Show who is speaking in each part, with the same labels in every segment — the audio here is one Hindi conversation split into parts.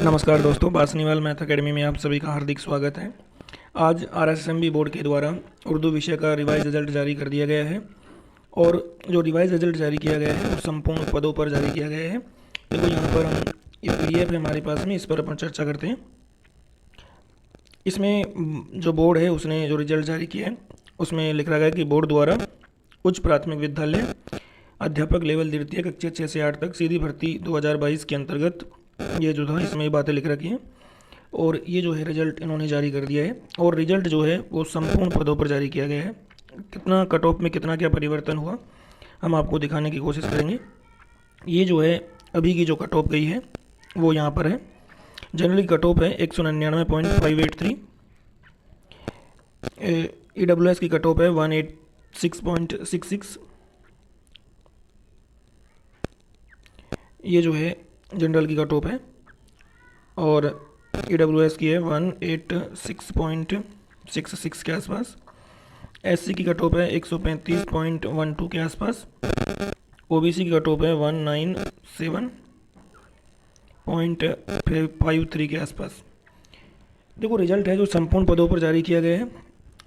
Speaker 1: नमस्कार दोस्तों, बासनीवाल मैथ अकेडमी में आप सभी का हार्दिक स्वागत है। आज आरएसएसएमबी बोर्ड के द्वारा उर्दू विषय का रिवाइज रिजल्ट जारी कर दिया गया है और जो रिवाइज रिजल्ट जारी किया गया है वो संपूर्ण पदों पर जारी किया गया है। देखो यहाँ पर हम ये पीडीएफ है हमारे पास में, इस पर अपन चर्चा करते हैं। इसमें जो बोर्ड है उसने जो रिजल्ट जारी किया है उसमें लिख रहा है कि बोर्ड द्वारा उच्च प्राथमिक विद्यालय अध्यापक लेवल द्वितीय कक्षा 6 से 8 तक सीधी भर्ती 2022 के अंतर्गत ये जो था इसमें बातें लिख रखी हैं और ये जो है रिजल्ट इन्होंने जारी कर दिया है। और रिजल्ट जो है वो संपूर्ण पदों पर जारी किया गया है। कितना कट ऑफ में कितना क्या परिवर्तन हुआ हम आपको दिखाने की कोशिश करेंगे। ये जो है अभी की जो कट ऑफ गई है वो यहाँ पर है। जनरली कट ऑफ है 199.583, EWS की कट ऑफ है 186.66। ये जो है जनरल की कट ऑफ है और EWS की है 186.66 के आसपास। SC की कट ऑफ है 135.12 के आसपास। OBC की कट ऑफ है 197.53 के आसपास। देखो रिजल्ट है जो संपूर्ण पदों पर जारी किया गया है।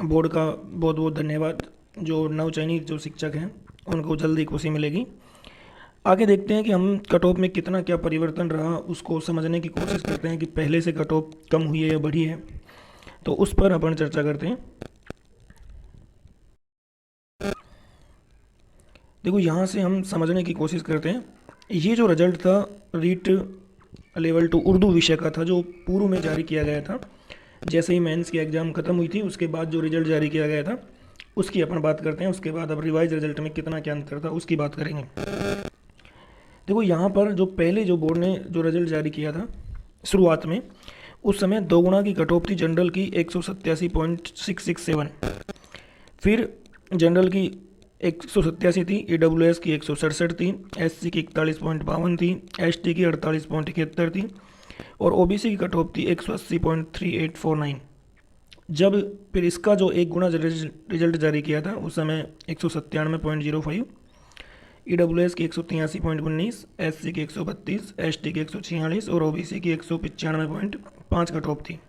Speaker 1: बोर्ड का बहुत बहुत धन्यवाद। जो नवचयनित जो शिक्षक हैं उनको जल्दी खुशी मिलेगी। आगे देखते हैं कि हम कट ऑफ में कितना क्या परिवर्तन रहा, उसको समझने की कोशिश करते हैं कि पहले से कट ऑफ कम हुई है या बढ़ी है, तो उस पर अपन चर्चा करते हैं। देखो यहाँ से हम समझने की कोशिश करते हैं। ये जो रिजल्ट था रीट लेवल 2 उर्दू विषय का था जो पूर्व में जारी किया गया था। जैसे ही मेंस की एग्ज़ाम ख़त्म हुई थी उसके बाद जो रिजल्ट जारी किया गया था उसकी अपन बात करते हैं। उसके बाद अब रिवाइज रिजल्ट में कितना क्या अंतर था उसकी बात करेंगे। देखो यहाँ पर जो पहले जो बोर्ड ने जो रिजल्ट जारी किया था शुरुआत में, उस समय 2 गुना की कट ऑफ थी जनरल की 187.667, फिर जनरल की 187 थी, EWS की 167 थी, SC की 41.52 थी, ST की 48.71 थी और OBC की कट ऑफ थी 180.3849। जब फिर इसका जो 1 गुना रिजल्ट जारी किया था उस समय 197.05, EWS की 183.19, SC की 132, ST की 146 और OBC की 195.5 कट ऑफ थी।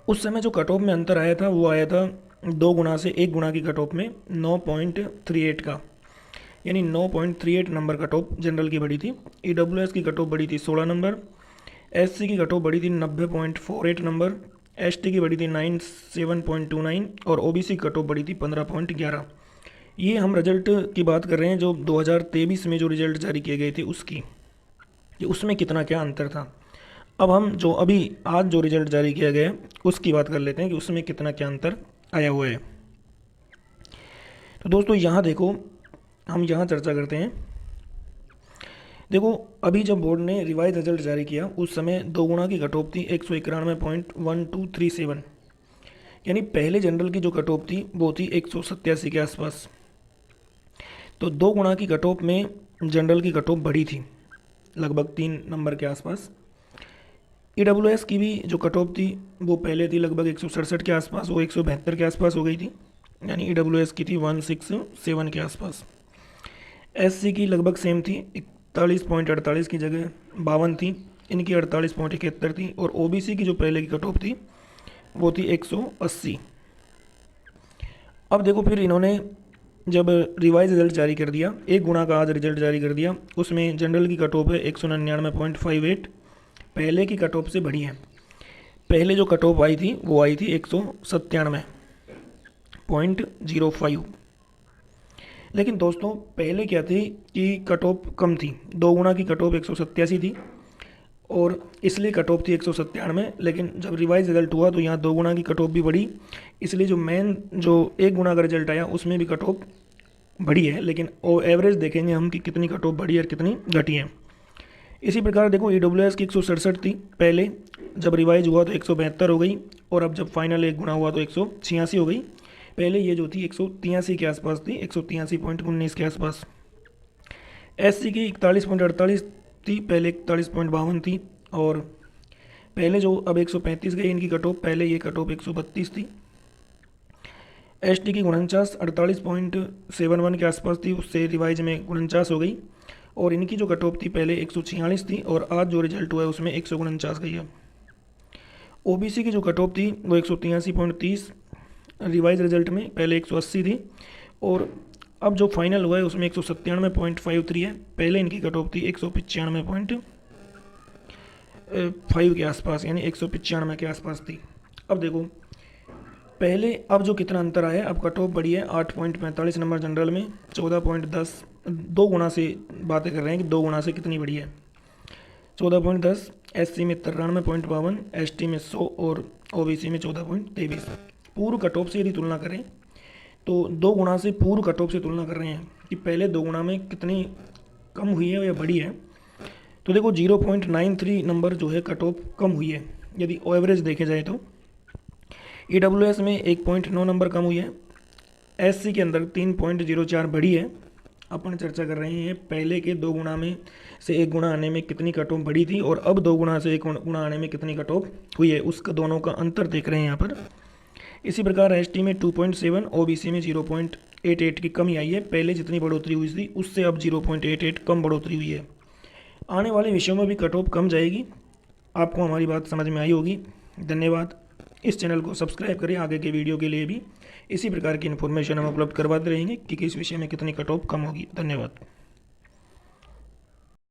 Speaker 1: उस समय जो कट ऑफ में अंतर आया था वो आया था 2 गुना से 1 गुना की कट ऑफ में 9.38 का, यानी 9.38 नंबर कट ऑफ जनरल की बढ़ी थी। EWS की कट ऑफ बढ़ी थी 16 नंबर, SC की कट ऑफ बढ़ी थी 90.48 नंबर, ST की बढ़ी थी 97.29 और OBC की कट ऑफ बढ़ी थी 15.11। ये हम रिजल्ट की बात कर रहे हैं जो 2023 में जो रिजल्ट जारी किए गए थे उसकी, कि उसमें कितना क्या अंतर था। अब हम जो अभी आज जो रिजल्ट जारी किया गया है उसकी बात कर लेते हैं कि उसमें कितना क्या अंतर आया हुआ है। तो दोस्तों यहाँ देखो, हम यहाँ चर्चा करते हैं। देखो अभी जब बोर्ड ने रिवाइज रिजल्ट जारी किया उस समय 2 गुना की कट ऑफ थी 191.1237, यानी पहले जनरल की जो कट ऑफ थी वो थी 187 के आसपास। तो 2 गुना की कट ऑफ में जनरल की कट ऑफ बढ़ी थी लगभग 3 नंबर के आसपास। EWS की भी जो कट ऑफ थी वो पहले थी लगभग 167 के आसपास, वो 172 के आसपास हो गई थी, यानी EWS की थी 167 के आसपास। SC की लगभग सेम थी, 41.48 की जगह 52 थी, इनकी 48.71 थी और OBC की जो पहले की कट ऑफ थी वो थी 180। अब देखो फिर इन्होंने जब रिवाइज रिजल्ट जारी कर दिया, 1 गुना का आज रिजल्ट जारी कर दिया, उसमें जनरल की कट ऑफ है 199.58, पहले की कट ऑफ से बढ़ी है। पहले जो कट ऑफ आई थी वो आई थी 197.05। लेकिन दोस्तों पहले क्या थी कि कट ऑफ कम थी, 2 गुना की कट ऑफ 187 थी और इसलिए कट ऑफ थी 197। लेकिन जब रिवाइज रिजल्ट हुआ तो यहाँ 2 गुना की कट ऑफ भी बढ़ी, इसलिए जो मेन जो 1 गुना का रिजल्ट आया उसमें भी कट ऑफ बढ़ी है। लेकिन एवरेज देखेंगे हम कि कितनी कट ऑफ बढ़ी है और कितनी घटी है। इसी प्रकार देखो EWS की 167 थी पहले, जब रिवाइज हुआ तो 172 हो गई और अब जब फाइनल 1 गुना हुआ तो 186 हो गई। पहले ये जो थी 183 के आसपास थी, 183.19 के आसपास। SC की 41.48 थी, पहले 41.52 थी और पहले जो अब 135 गई इनकी कट ऑफ, पहले ये कट ऑफ 132 थी। ST की 49 48.71 के आसपास थी, उससे रिवाइज में 49 हो गई और इनकी जो कट ऑफ थी पहले 146 थी और आज जो रिजल्ट हुआ है उसमें 149 गई है। ओबीसी की जो कट ऑफ थी वो 183.30 रिवाइज रिजल्ट में पहले 180 थी और अब जो फाइनल हुआ है उसमें 197.53 है। पहले इनकी कट ऑफ थी 195.5 के आसपास, यानी 195 के आसपास थी। अब देखो पहले अब जो कितना अंतर आया है, अब कट ऑफ बढ़ी है 8.45 नंबर जनरल में, 14.10, 2 गुना से बातें कर रहे हैं कि 2 गुना से कितनी बढ़ी है, 14.10, एससी में 93.52, एसटी में 100 और ओबीसी में 14.23। पूर्व कट ऑफ से यदि तुलना करें तो 2 गुना से पूर्व कट ऑफ से तुलना कर रहे हैं कि पहले 2 गुना में कितनी कम हुई है या बढ़ी है। तो देखो 0.93 नंबर जो है कट ऑफ कम हुई है यदि एवरेज देखे जाए तो। ईडब्ल्यूएस में 1.9 नंबर कम हुई है। एससी के अंदर 3.04 बढ़ी है। अपन चर्चा कर रहे हैं पहले के 2 गुना में से 1 गुना आने में कितनी कट ऑफ बढ़ी थी और अब 2 गुना से 1 गुना आने में कितनी कट ऑफ हुई है, उसका दोनों का अंतर देख रहे हैं यहाँ पर। इसी प्रकार एसटी में 2.7, ओबीसी में 0.88 की कमी आई है। पहले जितनी बढ़ोतरी हुई थी उससे अब 0.88 कम बढ़ोतरी हुई है। आने वाले विषयों में भी कट ऑफ कम जाएगी। आपको हमारी बात समझ में आई होगी। धन्यवाद। इस चैनल को सब्सक्राइब करें, आगे के वीडियो के लिए भी इसी प्रकार की इन्फॉर्मेशन हम उपलब्ध करवाते रहेंगे कि किस विषय में कितनी कट ऑफ कम होगी। धन्यवाद।